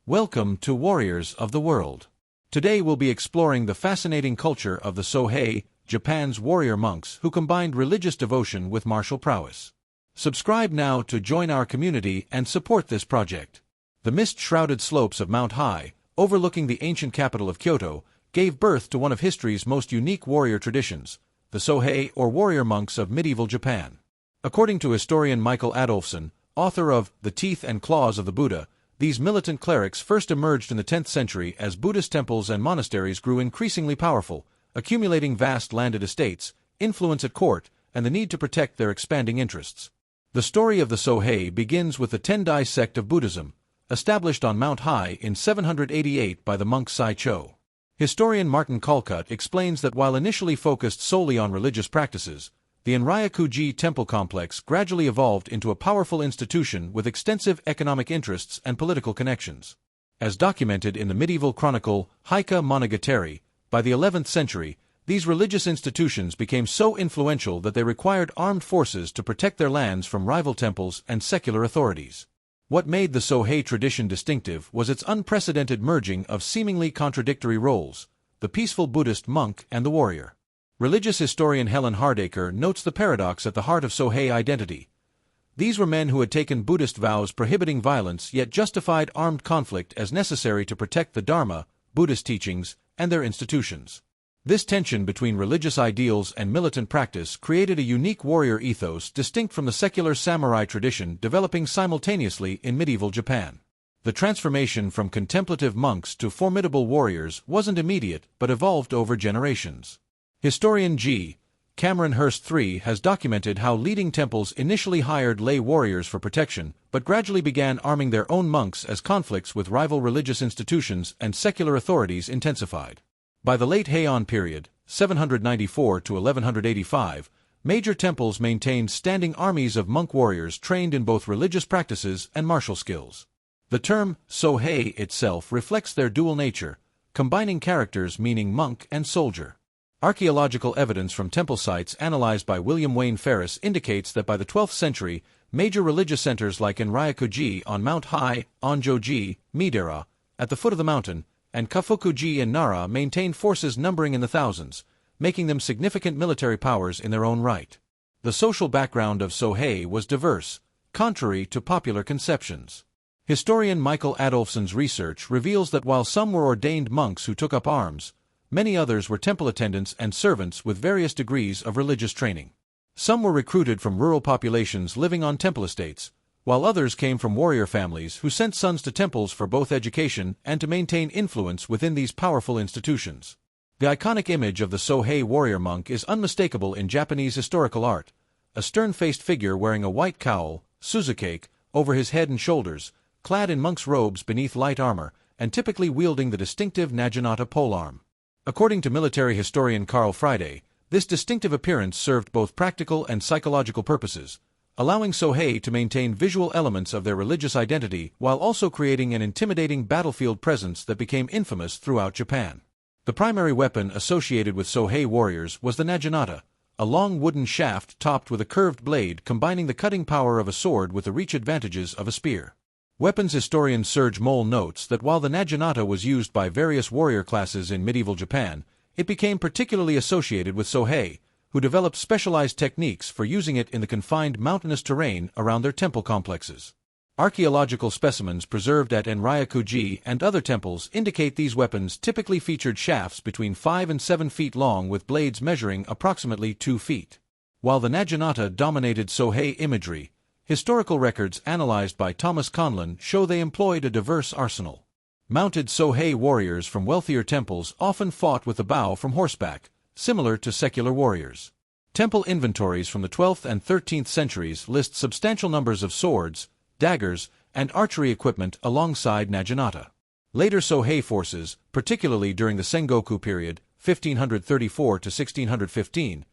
Welcome to Warriors of the World. Today we'll be exploring the fascinating culture of the Sōhei, Japan's warrior monks who combined religious devotion with martial prowess. Subscribe now to join our community and support this project. The mist-shrouded slopes of Mount Hiei, overlooking the ancient capital of Kyoto, gave birth to one of history's most unique warrior traditions, the Sōhei or warrior monks of medieval Japan. According to historian Michael Adolphson, author of The Teeth and Claws of the Buddha, these militant clerics first emerged in the 10th century as Buddhist temples and monasteries grew increasingly powerful, accumulating vast landed estates, influence at court, and the need to protect their expanding interests. The story of the Sōhei begins with the Tendai sect of Buddhism, established on Mount Hiei in 788 by the monk Sai-cho. Historian Martin Calcutt explains that while initially focused solely on religious practices, the Enryaku-ji temple complex gradually evolved into a powerful institution with extensive economic interests and political connections. As documented in the medieval chronicle Heike Monogatari, by the 11th century, these religious institutions became so influential that they required armed forces to protect their lands from rival temples and secular authorities. What made the Sōhei tradition distinctive was its unprecedented merging of seemingly contradictory roles, the peaceful Buddhist monk and the warrior. Religious historian Helen Hardacre notes the paradox at the heart of Sōhei identity. These were men who had taken Buddhist vows prohibiting violence yet justified armed conflict as necessary to protect the Dharma, Buddhist teachings, and their institutions. This tension between religious ideals and militant practice created a unique warrior ethos distinct from the secular samurai tradition developing simultaneously in medieval Japan. The transformation from contemplative monks to formidable warriors wasn't immediate but evolved over generations. Historian G. Cameron Hurst III has documented how leading temples initially hired lay warriors for protection, but gradually began arming their own monks as conflicts with rival religious institutions and secular authorities intensified. By the late Heian period, 794 to 1185, major temples maintained standing armies of monk warriors trained in both religious practices and martial skills. The term Sōhei itself reflects their dual nature, combining characters meaning monk and soldier. Archaeological evidence from temple sites analyzed by William Wayne Ferris indicates that by the 12th century, major religious centers like Enryaku-ji on Mount Hiei, Onjo-ji, Midera, at the foot of the mountain, and Kafuku-ji in Nara maintained forces numbering in the thousands, making them significant military powers in their own right. The social background of Sōhei was diverse, contrary to popular conceptions. Historian Michael Adolphson's research reveals that while some were ordained monks who took up arms, many others were temple attendants and servants with various degrees of religious training. Some were recruited from rural populations living on temple estates, while others came from warrior families who sent sons to temples for both education and to maintain influence within these powerful institutions. The iconic image of the Sōhei warrior monk is unmistakable in Japanese historical art, a stern-faced figure wearing a white cowl, suzukake, over his head and shoulders, clad in monk's robes beneath light armor, and typically wielding the distinctive naginata polearm. According to military historian Carl Friday, this distinctive appearance served both practical and psychological purposes, allowing Sōhei to maintain visual elements of their religious identity while also creating an intimidating battlefield presence that became infamous throughout Japan. The primary weapon associated with Sōhei warriors was the naginata, a long wooden shaft topped with a curved blade combining the cutting power of a sword with the reach advantages of a spear. Weapons historian Serge Moll notes that while the naginata was used by various warrior classes in medieval Japan, it became particularly associated with Sōhei, who developed specialized techniques for using it in the confined mountainous terrain around their temple complexes. Archaeological specimens preserved at Enryaku-ji and other temples indicate these weapons typically featured shafts between 5 and 7 feet long with blades measuring approximately 2 feet. While the naginata dominated Sōhei imagery, historical records analyzed by Thomas Conlon show they employed a diverse arsenal. Mounted Sōhei warriors from wealthier temples often fought with the bow from horseback, similar to secular warriors. Temple inventories from the 12th and 13th centuries list substantial numbers of swords, daggers, and archery equipment alongside naginata. Later Sōhei forces, particularly during the Sengoku period, 1534 to 1615,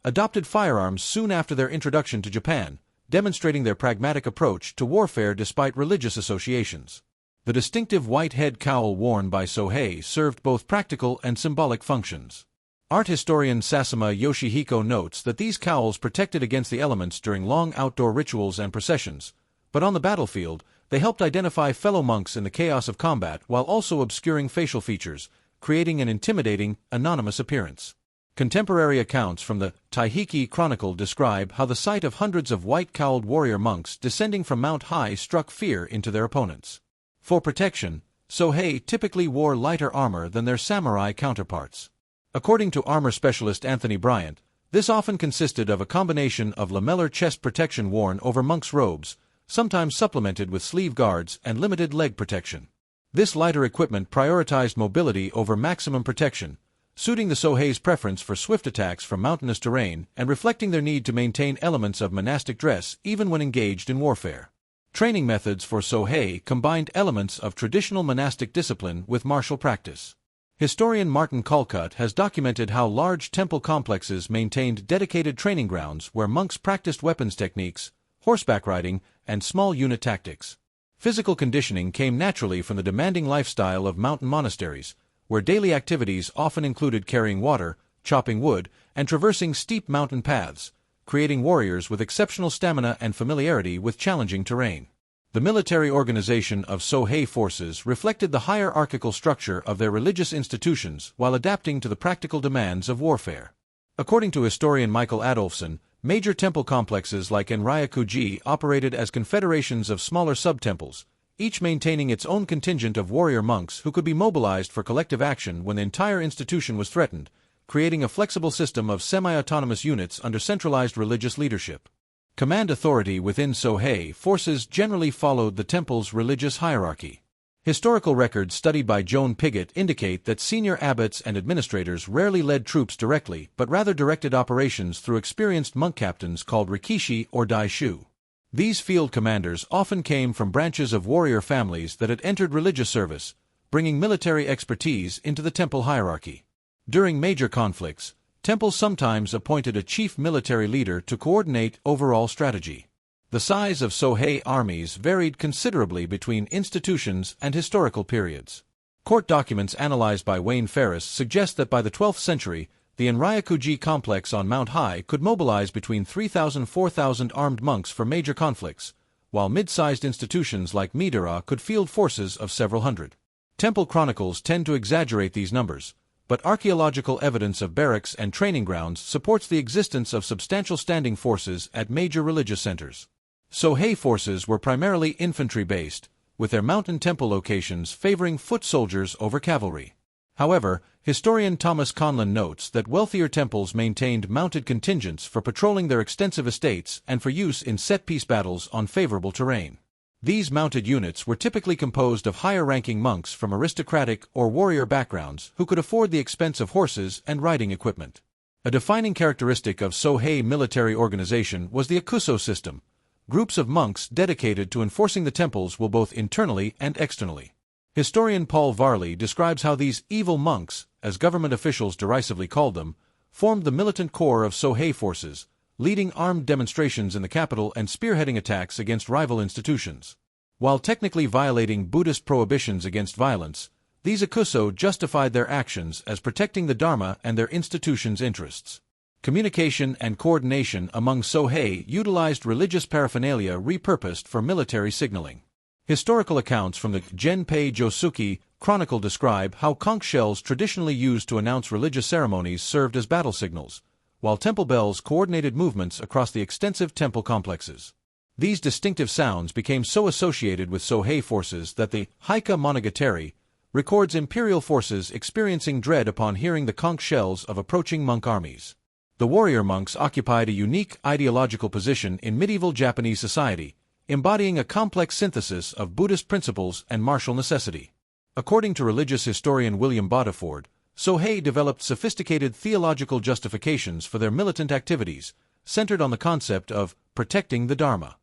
adopted firearms soon after their introduction to Japan, demonstrating their pragmatic approach to warfare despite religious associations. The distinctive white head cowl worn by Sōhei served both practical and symbolic functions. Art historian Sasama Yoshihiko notes that these cowls protected against the elements during long outdoor rituals and processions, But on the battlefield, they helped identify fellow monks in the chaos of combat while also obscuring facial features, creating an intimidating, anonymous appearance. Contemporary accounts from the Taihiki Chronicle describe how the sight of hundreds of white-cowled warrior monks descending from Mount Hiei struck fear into their opponents. For protection, Sōhei typically wore lighter armor than their samurai counterparts. According to armor specialist Anthony Bryant, this often consisted of a combination of lamellar chest protection worn over monks' robes, sometimes supplemented with sleeve guards and limited leg protection. This lighter equipment prioritized mobility over maximum protection, suiting the Sōhei's preference for swift attacks from mountainous terrain and reflecting their need to maintain elements of monastic dress even when engaged in warfare. Training methods for Sōhei combined elements of traditional monastic discipline with martial practice. Historian Martin Calcutt has documented how large temple complexes maintained dedicated training grounds where monks practiced weapons techniques, horseback riding, and small unit tactics. Physical conditioning came naturally from the demanding lifestyle of mountain monasteries, where daily activities often included carrying water, chopping wood, and traversing steep mountain paths, creating warriors with exceptional stamina and familiarity with challenging terrain. The military organization of Sōhei forces reflected the hierarchical structure of their religious institutions while adapting to the practical demands of warfare. According to historian Michael Adolfson, major temple complexes like Enryaku-ji operated as confederations of smaller sub-temples, each maintaining its own contingent of warrior monks who could be mobilized for collective action when the entire institution was threatened, creating a flexible system of semi-autonomous units under centralized religious leadership. Command authority within Sōhei forces generally followed the temple's religious hierarchy. Historical records studied by Joan Pigott indicate that senior abbots and administrators rarely led troops directly but rather directed operations through experienced monk captains called rikishi or daishu. These field commanders often came from branches of warrior families that had entered religious service, bringing military expertise into the temple hierarchy. During major conflicts, temples sometimes appointed a chief military leader to coordinate overall strategy. The size of Sōhei armies varied considerably between institutions and historical periods. Court documents analyzed by Wayne Ferris suggest that by the 12th century, the Enryaku-ji complex on Mount Hiei could mobilize between 3,000 and 4,000 armed monks for major conflicts, while mid-sized institutions like Midara could field forces of several hundred. Temple chronicles tend to exaggerate these numbers, but archaeological evidence of barracks and training grounds supports the existence of substantial standing forces at major religious centers. Sōhei forces were primarily infantry-based, with their mountain temple locations favoring foot soldiers over cavalry. However, historian Thomas Conlon notes that wealthier temples maintained mounted contingents for patrolling their extensive estates and for use in set-piece battles on favorable terrain. These mounted units were typically composed of higher-ranking monks from aristocratic or warrior backgrounds who could afford the expense of horses and riding equipment. A defining characteristic of Sōhei military organization was the Akuso system, groups of monks dedicated to enforcing the temples will both internally and externally. Historian Paul Varley describes how these evil monks, as government officials derisively called them, formed the militant core of Sōhei forces, leading armed demonstrations in the capital and spearheading attacks against rival institutions. While technically violating Buddhist prohibitions against violence, these Akuso justified their actions as protecting the Dharma and their institution's interests. Communication and coordination among Sōhei utilized religious paraphernalia repurposed for military signaling. Historical accounts from the Genpei Josuke Chronicle describe how conch shells traditionally used to announce religious ceremonies served as battle signals, while temple bells coordinated movements across the extensive temple complexes. These distinctive sounds became so associated with Sōhei forces that the Heika Monogatari records imperial forces experiencing dread upon hearing the conch shells of approaching monk armies. The warrior monks occupied a unique ideological position in medieval Japanese society, embodying a complex synthesis of Buddhist principles and martial necessity. According to religious historian William Bodiford, Sōhei developed sophisticated theological justifications for their militant activities, centered on the concept of protecting the Dharma.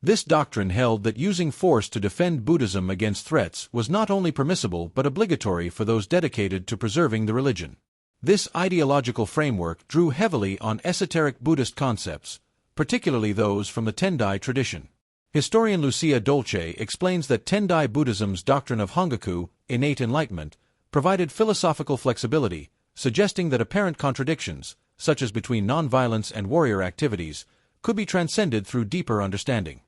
This doctrine held that using force to defend Buddhism against threats was not only permissible but obligatory for those dedicated to preserving the religion. This ideological framework drew heavily on esoteric Buddhist concepts, particularly those from the Tendai tradition. Historian Lucia Dolce explains that Tendai Buddhism's doctrine of Hongaku, innate enlightenment, provided philosophical flexibility, suggesting that apparent contradictions, such as between nonviolence and warrior activities, could be transcended through deeper understanding.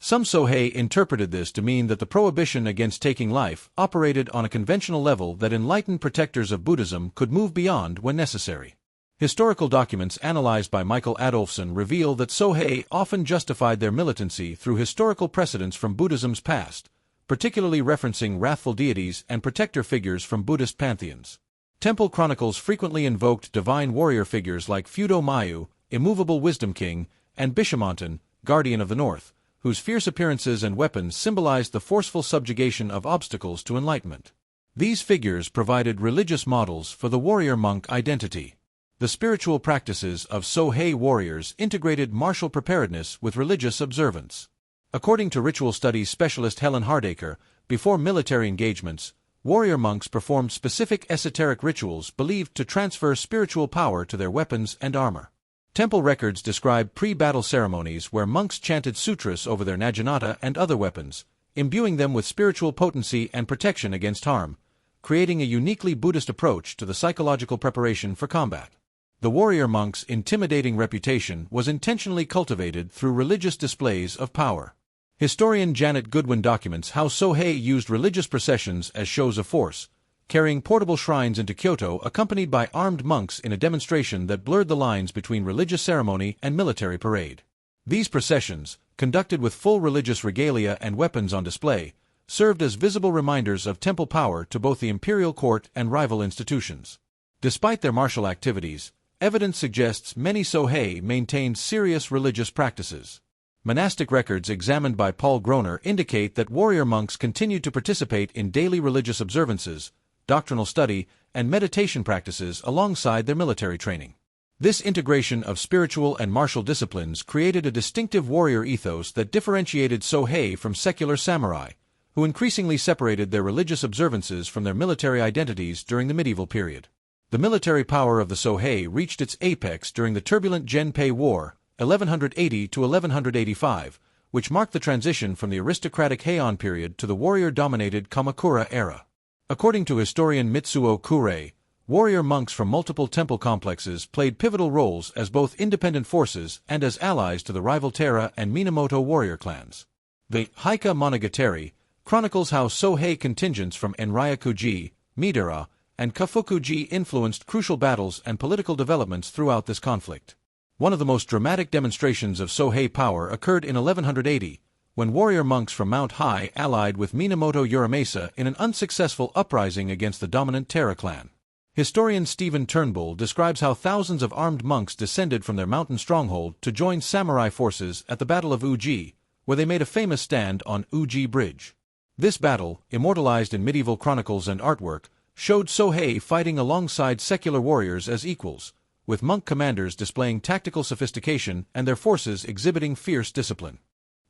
Some Sohei interpreted this to mean that the prohibition against taking life operated on a conventional level that enlightened protectors of Buddhism could move beyond when necessary. Historical documents analyzed by Michael Adolphson reveal that Sohei often justified their militancy through historical precedents from Buddhism's past, particularly referencing wrathful deities and protector figures from Buddhist pantheons. Temple chronicles frequently invoked divine warrior figures like Fudo Mayu, immovable wisdom king, and Bishamonten, guardian of the north, whose fierce appearances and weapons symbolized the forceful subjugation of obstacles to enlightenment. These figures provided religious models for the warrior-monk identity. The spiritual practices of Sohei warriors integrated martial preparedness with religious observance. According to ritual studies specialist Helen Hardacre, before military engagements, warrior monks performed specific esoteric rituals believed to transfer spiritual power to their weapons and armor. Temple records describe pre-battle ceremonies where monks chanted sutras over their naginata and other weapons, imbuing them with spiritual potency and protection against harm, creating a uniquely Buddhist approach to the psychological preparation for combat. The warrior monk's intimidating reputation was intentionally cultivated through religious displays of power. Historian Janet Goodwin documents how Sohei used religious processions as shows of force, carrying portable shrines into Kyoto accompanied by armed monks in a demonstration that blurred the lines between religious ceremony and military parade. These processions, conducted with full religious regalia and weapons on display, served as visible reminders of temple power to both the imperial court and rival institutions. Despite their martial activities, evidence suggests many Sohei maintained serious religious practices. Monastic records examined by Paul Groner indicate that warrior monks continued to participate in daily religious observances, doctrinal study, and meditation practices alongside their military training. This integration of spiritual and martial disciplines created a distinctive warrior ethos that differentiated Sohei from secular samurai, who increasingly separated their religious observances from their military identities during the medieval period. The military power of the Sohei reached its apex during the turbulent Genpei War, 1180 to 1185, which marked the transition from the aristocratic Heian period to the warrior-dominated Kamakura era. According to historian Mitsuo Kurei, warrior monks from multiple temple complexes played pivotal roles as both independent forces and as allies to the rival Taira and Minamoto warrior clans. The Heika Monogatari chronicles how Sohei contingents from Enryaku-ji, Midara, and Kafuku-ji influenced crucial battles and political developments throughout this conflict. One of the most dramatic demonstrations of Sohei power occurred in 1180, when warrior monks from Mount Hiei allied with Minamoto Uramasa in an unsuccessful uprising against the dominant Taira clan. Historian Stephen Turnbull describes how thousands of armed monks descended from their mountain stronghold to join samurai forces at the Battle of Uji, where they made a famous stand on Uji Bridge. This battle, immortalized in medieval chronicles and artwork, showed Sohei fighting alongside secular warriors as equals, with monk commanders displaying tactical sophistication and their forces exhibiting fierce discipline.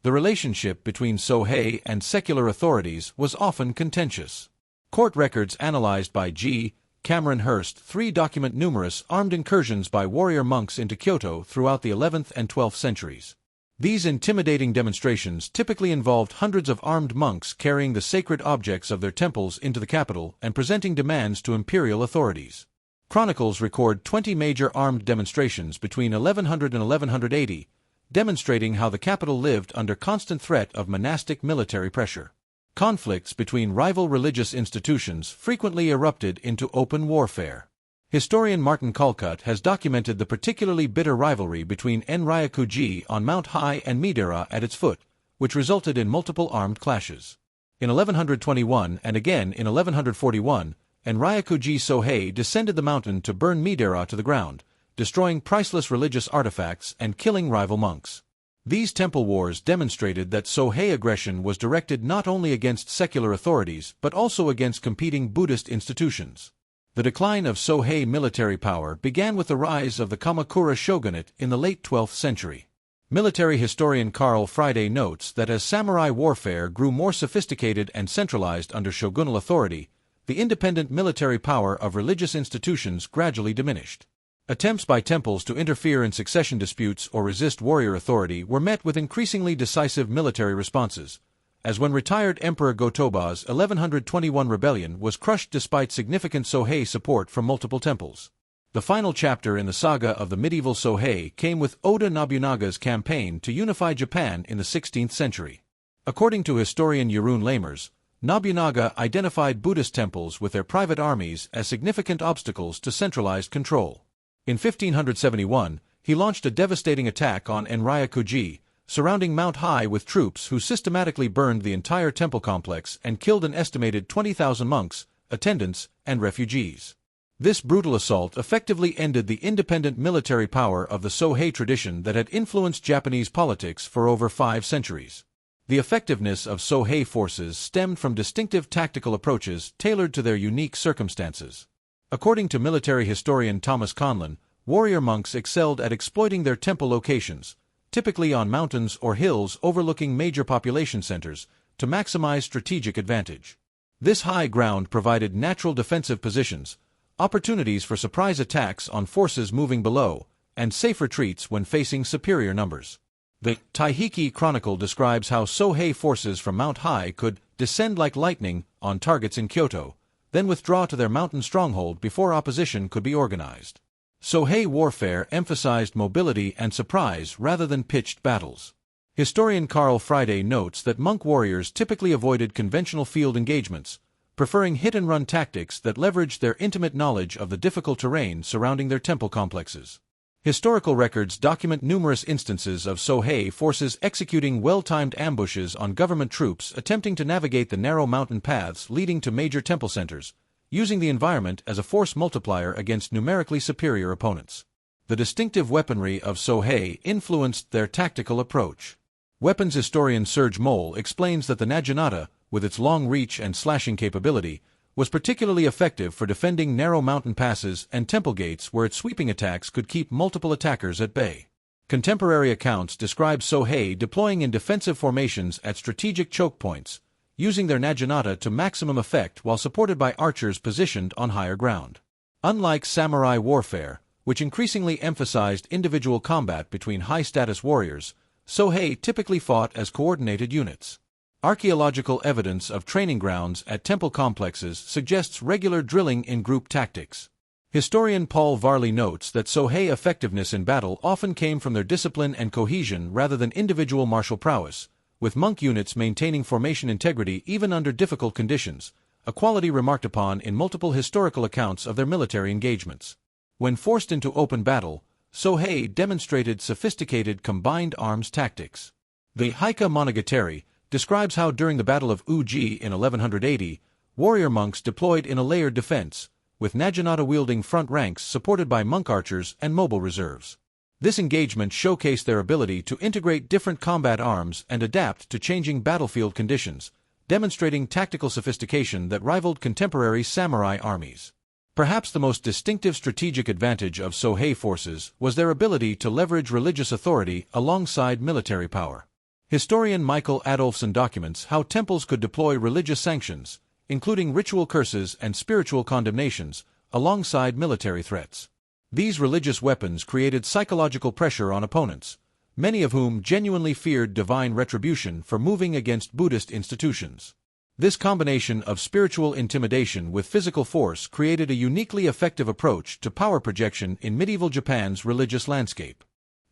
The relationship between Sohei and secular authorities was often contentious. Court records analyzed by G. Cameron Hurst document numerous armed incursions by warrior monks into Kyoto throughout the 11th and 12th centuries. These intimidating demonstrations typically involved hundreds of armed monks carrying the sacred objects of their temples into the capital and presenting demands to imperial authorities. Chronicles record 20 major armed demonstrations between 1100 and 1180, demonstrating how the capital lived under constant threat of monastic military pressure. Conflicts between rival religious institutions frequently erupted into open warfare. Historian Martin Calcutt has documented the particularly bitter rivalry between Enryaku-ji on Mount Hiei and Midara at its foot, which resulted in multiple armed clashes. In 1121 and again in 1141, Enryaku-ji Sōhei descended the mountain to burn Midara to the ground, destroying priceless religious artifacts and killing rival monks. These temple wars demonstrated that Sōhei aggression was directed not only against secular authorities but also against competing Buddhist institutions. The decline of Sōhei military power began with the rise of the Kamakura shogunate in the late 12th century. Military historian Carl Friday notes that as samurai warfare grew more sophisticated and centralized under shogunal authority, the independent military power of religious institutions gradually diminished. Attempts by temples to interfere in succession disputes or resist warrior authority were met with increasingly decisive military responses, as when retired Emperor Go-Toba's 1121 rebellion was crushed despite significant Sōhei support from multiple temples. The final chapter in the saga of the medieval Sōhei came with Oda Nobunaga's campaign to unify Japan in the 16th century. According to historian Jeroen Lamers, Nobunaga identified Buddhist temples with their private armies as significant obstacles to centralized control. In 1571, he launched a devastating attack on Enryaku-ji, surrounding Mount Hiei with troops who systematically burned the entire temple complex and killed an estimated 20,000 monks, attendants, and refugees. This brutal assault effectively ended the independent military power of the Sōhei tradition that had influenced Japanese politics for over 5 centuries. The effectiveness of Sōhei forces stemmed from distinctive tactical approaches tailored to their unique circumstances. According to military historian Thomas Conlon, warrior monks excelled at exploiting their temple locations, typically on mountains or hills overlooking major population centers, to maximize strategic advantage. This high ground provided natural defensive positions, opportunities for surprise attacks on forces moving below, and safe retreats when facing superior numbers. The Taihiki Chronicle describes how Sōhei forces from Mount Hiei could descend like lightning on targets in Kyoto, then withdraw to their mountain stronghold before opposition could be organized. Sōhei warfare emphasized mobility and surprise rather than pitched battles. Historian Carl Friday notes that monk warriors typically avoided conventional field engagements, preferring hit-and-run tactics that leveraged their intimate knowledge of the difficult terrain surrounding their temple complexes. Historical records document numerous instances of Sōhei forces executing well-timed ambushes on government troops attempting to navigate the narrow mountain paths leading to major temple centers, using the environment as a force multiplier against numerically superior opponents. The distinctive weaponry of Sōhei influenced their tactical approach. Weapons historian Serge Moll explains that the naginata, with its long reach and slashing capability, was particularly effective for defending narrow mountain passes and temple gates where its sweeping attacks could keep multiple attackers at bay. Contemporary accounts describe Sōhei deploying in defensive formations at strategic choke points, using their naginata to maximum effect while supported by archers positioned on higher ground. Unlike samurai warfare, which increasingly emphasized individual combat between high-status warriors, Sōhei typically fought as coordinated units. Archaeological evidence of training grounds at temple complexes suggests regular drilling in group tactics. Historian Paul Varley notes that Sōhei effectiveness in battle often came from their discipline and cohesion rather than individual martial prowess, with monk units maintaining formation integrity even under difficult conditions, a quality remarked upon in multiple historical accounts of their military engagements. When forced into open battle, Sōhei demonstrated sophisticated combined arms tactics. The Heike Monogatari describes how during the Battle of Uji in 1180, warrior monks deployed in a layered defense, with naginata-wielding front ranks supported by monk archers and mobile reserves. This engagement showcased their ability to integrate different combat arms and adapt to changing battlefield conditions, demonstrating tactical sophistication that rivaled contemporary samurai armies. Perhaps the most distinctive strategic advantage of Sōhei forces was their ability to leverage religious authority alongside military power. Historian Michael Adolphson documents how temples could deploy religious sanctions, including ritual curses and spiritual condemnations, alongside military threats. These religious weapons created psychological pressure on opponents, many of whom genuinely feared divine retribution for moving against Buddhist institutions. This combination of spiritual intimidation with physical force created a uniquely effective approach to power projection in medieval Japan's religious landscape.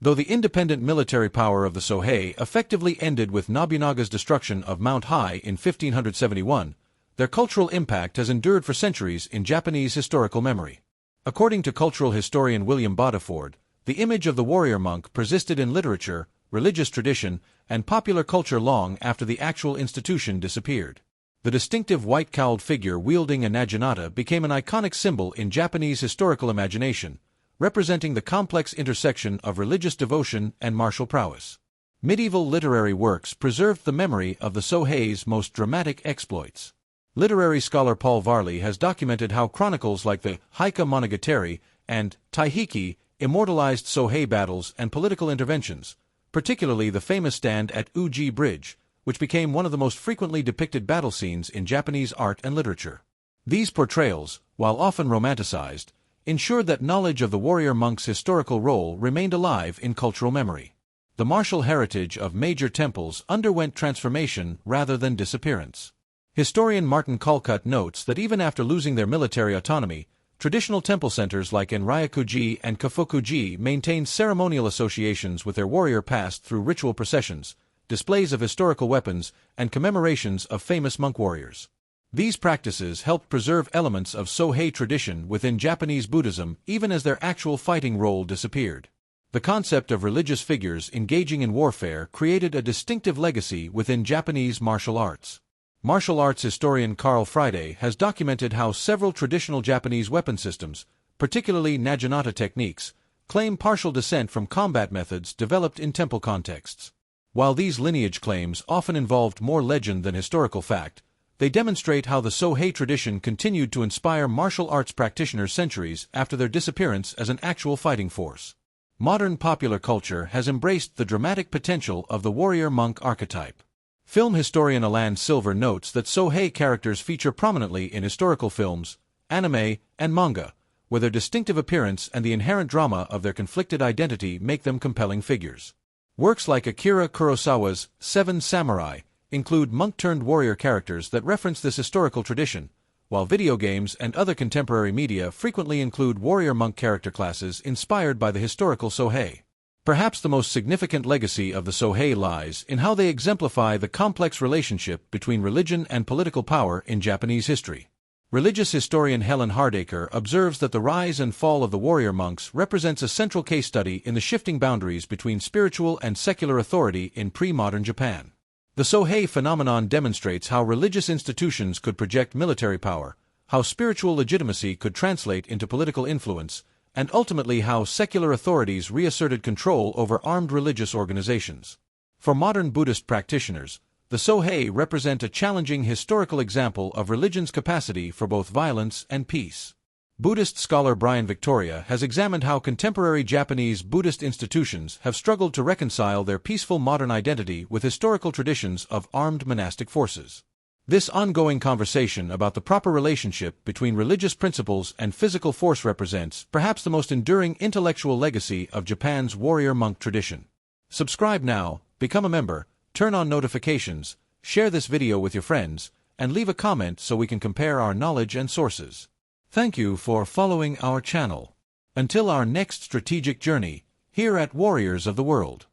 Though the independent military power of the Sōhei effectively ended with Nobunaga's destruction of Mount Hiei in 1571, their cultural impact has endured for centuries in Japanese historical memory. According to cultural historian William Bodiford, the image of the warrior monk persisted in literature, religious tradition, and popular culture long after the actual institution disappeared. The distinctive white-cowled figure wielding a naginata became an iconic symbol in Japanese historical imagination, representing the complex intersection of religious devotion and martial prowess. Medieval literary works preserved the memory of the Sōhei's most dramatic exploits. Literary scholar Paul Varley has documented how chronicles like the Heike Monogatari and Taihiki immortalized Sōhei battles and political interventions, particularly the famous stand at Uji Bridge, which became one of the most frequently depicted battle scenes in Japanese art and literature. These portrayals, while often romanticized, ensured that knowledge of the warrior monk's historical role remained alive in cultural memory. The martial heritage of major temples underwent transformation rather than disappearance. Historian Martin Calcutt notes that even after losing their military autonomy, traditional temple centers like Enryaku-ji and Kofuku-ji maintained ceremonial associations with their warrior past through ritual processions, displays of historical weapons, and commemorations of famous monk warriors. These practices helped preserve elements of Sohei tradition within Japanese Buddhism even as their actual fighting role disappeared. The concept of religious figures engaging in warfare created a distinctive legacy within Japanese martial arts. Martial arts historian Carl Friday has documented how several traditional Japanese weapon systems, particularly naginata techniques, claim partial descent from combat methods developed in temple contexts. While these lineage claims often involved more legend than historical fact, they demonstrate how the Sohei tradition continued to inspire martial arts practitioners centuries after their disappearance as an actual fighting force. Modern popular culture has embraced the dramatic potential of the warrior-monk archetype. Film historian Alan Silver notes that Sohei characters feature prominently in historical films, anime, and manga, where their distinctive appearance and the inherent drama of their conflicted identity make them compelling figures. Works like Akira Kurosawa's Seven Samurai include monk-turned-warrior characters that reference this historical tradition, while video games and other contemporary media frequently include warrior-monk character classes inspired by the historical Sohei. Perhaps the most significant legacy of the Sohei lies in how they exemplify the complex relationship between religion and political power in Japanese history. Religious historian Helen Hardacre observes that the rise and fall of the warrior monks represents a central case study in the shifting boundaries between spiritual and secular authority in pre-modern Japan. The Sohei phenomenon demonstrates how religious institutions could project military power, how spiritual legitimacy could translate into political influence, and ultimately how secular authorities reasserted control over armed religious organizations. For modern Buddhist practitioners, the Sohei represent a challenging historical example of religion's capacity for both violence and peace. Buddhist scholar Brian Victoria has examined how contemporary Japanese Buddhist institutions have struggled to reconcile their peaceful modern identity with historical traditions of armed monastic forces. This ongoing conversation about the proper relationship between religious principles and physical force represents perhaps the most enduring intellectual legacy of Japan's warrior-monk tradition. Subscribe now, become a member, turn on notifications, share this video with your friends, and leave a comment so we can compare our knowledge and sources. Thank you for following our channel. Until our next strategic journey, here at Warriors of the World.